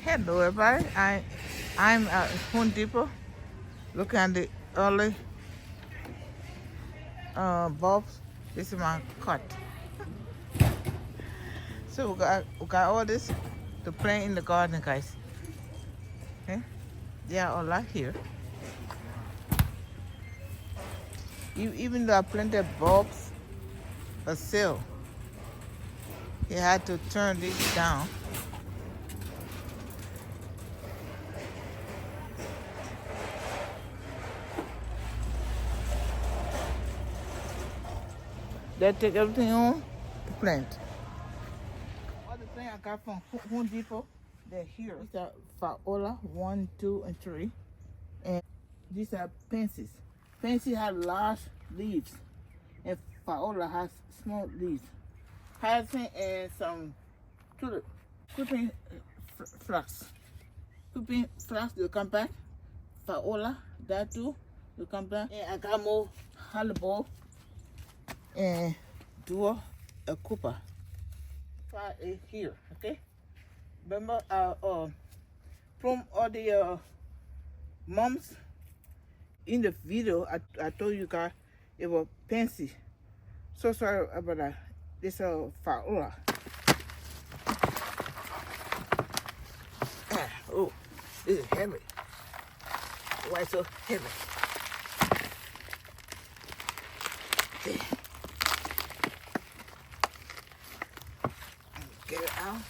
Hello, everybody. I'm at Home Depot looking at the early bulbs. This is my cut. So we got all this to plant in the garden, guys. Okay, they are all right here. Even though I planted bulbs for sale, he had to turn this down. They take everything home to plant. All the things I got from Home Depot, they're here. These are Viola 1, 2, and 3. And these are pansies. Pansy have large leaves, and Viola has small leaves. Hyacinth and some tulip. Creeping flax. Creeping flax will come back. Viola, that too, will come back. And I got more hellebore and duo a cooper. Try it here, okay? Remember, from all the moms in the video, I told you guys it was pansy. So sorry about that. This is Viola. Oh, this is heavy. Why so heavy? Okay. Get it out.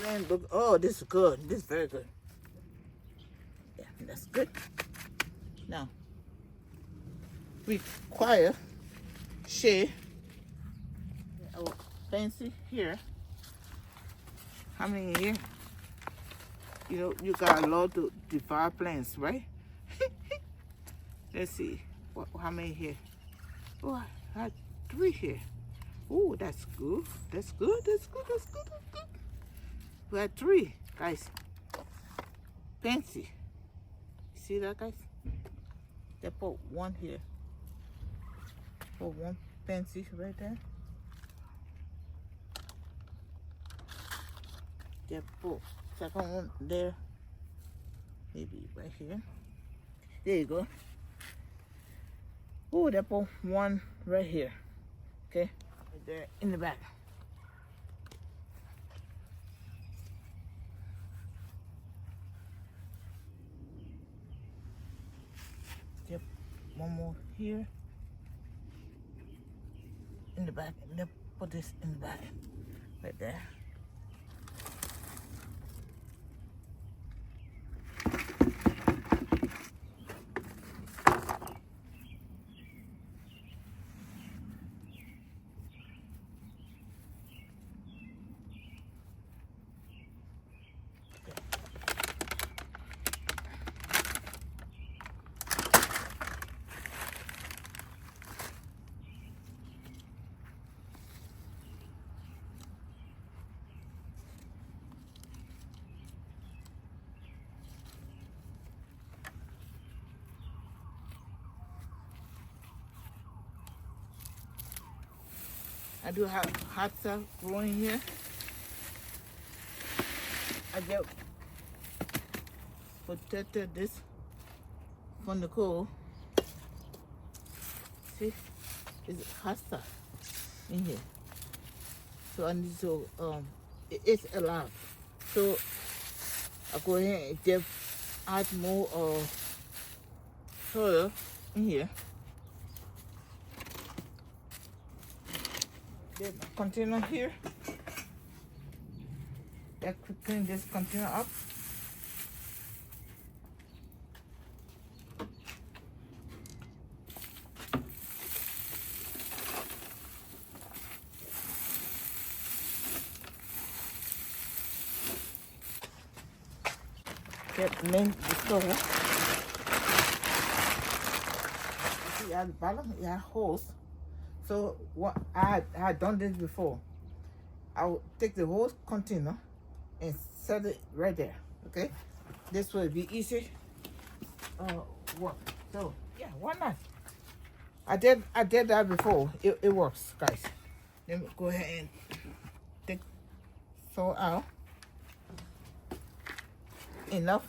And look, oh, this is good. This is very good. Yeah, that's good. Now, require shade. Oh, fancy here. How many here? You know, you got a lot to divide plants, right? Let's see. How many here? Oh, I had 3 here. Oh, that's good. That's good. That's good. That's good. That's good. We had 3, guys. Fancy. See that, guys? They put 1 here. Put 1 fancy right there. They put second one there. Maybe right here. There you go. Oh, they put 1 right here. Okay, right there in the back. Yep, 1 more here in the back, and then put this in the back, right there. I do have hot stuff growing here. I just protected this from the cold. See, it's hot stuff in here. So I need to, it's alive. So I go ahead and just add more soil in here. There's a container here. Let's clean this container up. Get main the soil. See at the bottom, it has holes. So what I had done this before. I will take the whole container and set it right there. Okay, this will be easy. Work. So yeah, why not? I did that before. It works, guys. Let me go ahead and take soil out. enough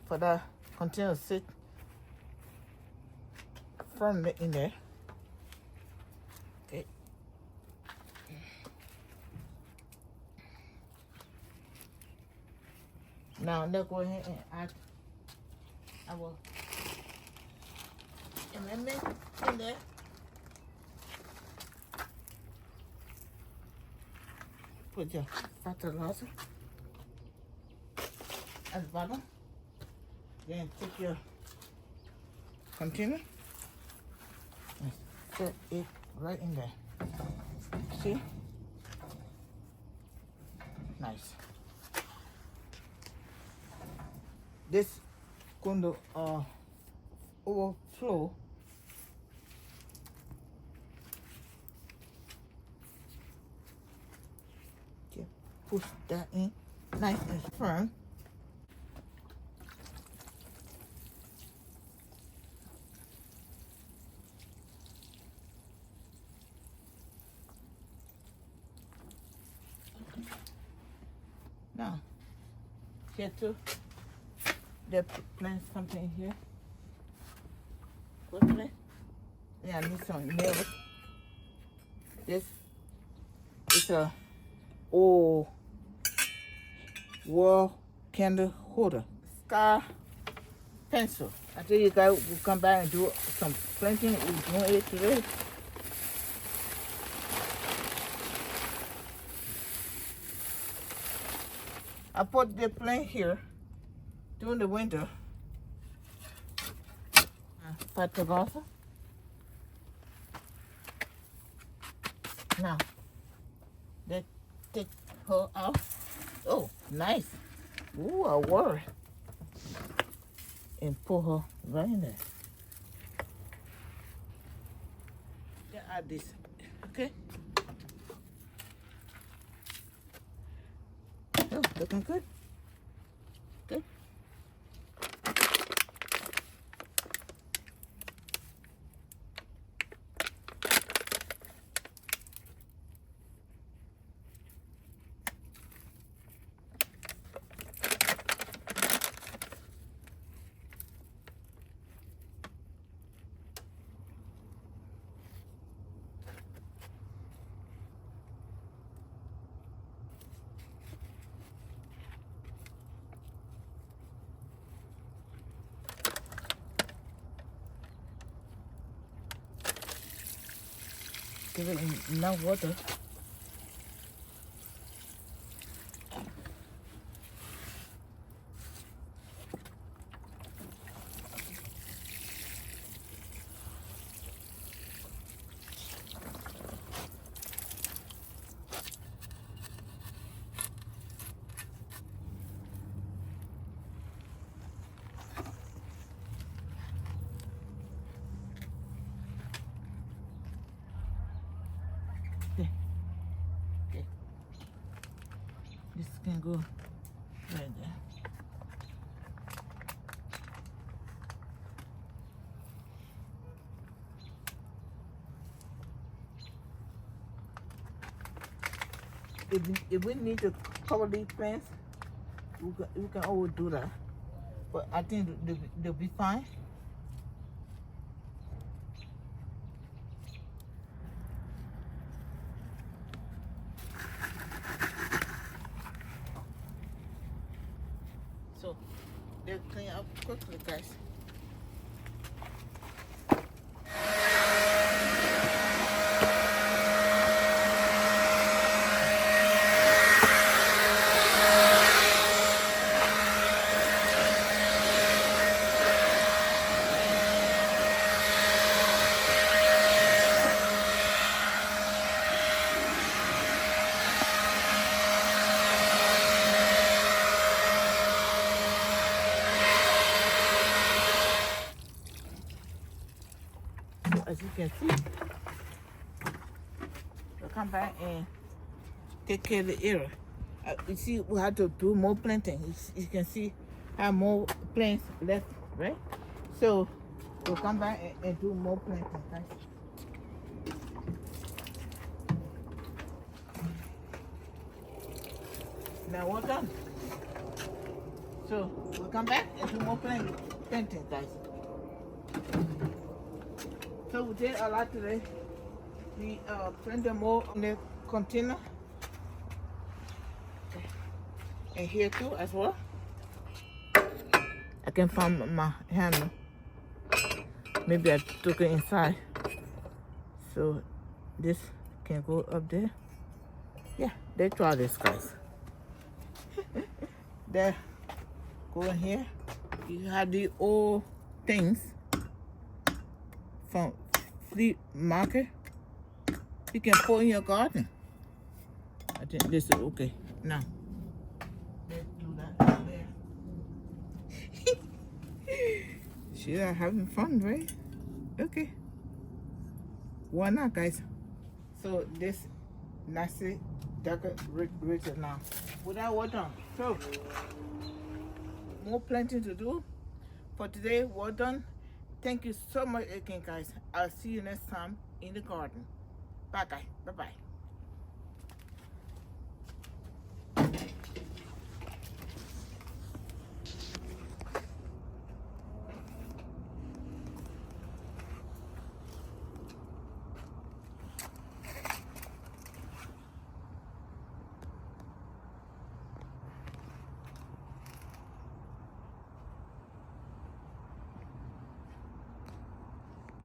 for that container to sit firmly in there. Okay. Now let's go ahead and add our amendment in there. Put your fertilizer at the bottom. Then take your container and set it right in there. See? Nice. This going to overflow. Okay, push that in nice and firm. Now, here too, they plant something here. Quickly. Yeah, I need some nails. This is a old wall candle holder. Scar pencil. I tell you guys, we'll come back and do some planting. We're doing it today. I put the plant here during the winter. Fertilizer. Now, let's take her out. Oh, nice. Ooh, a word. And pull her right in there. Then add this, okay? Oh, looking good. Good. Give it enough water. Okay. This can go right there. If we need to cover these plants, we can always do that. But I think they'll be fine. So they'll clean up quickly, guys. As you can see, we'll come back and take care of the area. You see, we have to do more planting. You can see how more plants left, right? So we'll come back and do more planting, guys. Now we're done. So we'll come back and do more planting, guys. So we did a lot today. We planted more on the container. And here too as well. I can find my hammer. Maybe I took it inside. So this can go up there. Yeah, they try this, guys. There, go in here. You have the old things from flea market. You can put in your garden. I think this is okay. Now, let's do that right there. She are having fun, right? Okay. Why not, guys? So this nasty decorated now. Without water. So more planting to do. For today, we're done. Thank you so much again, guys. I'll see you next time in the garden. Bye, guys. Bye-bye.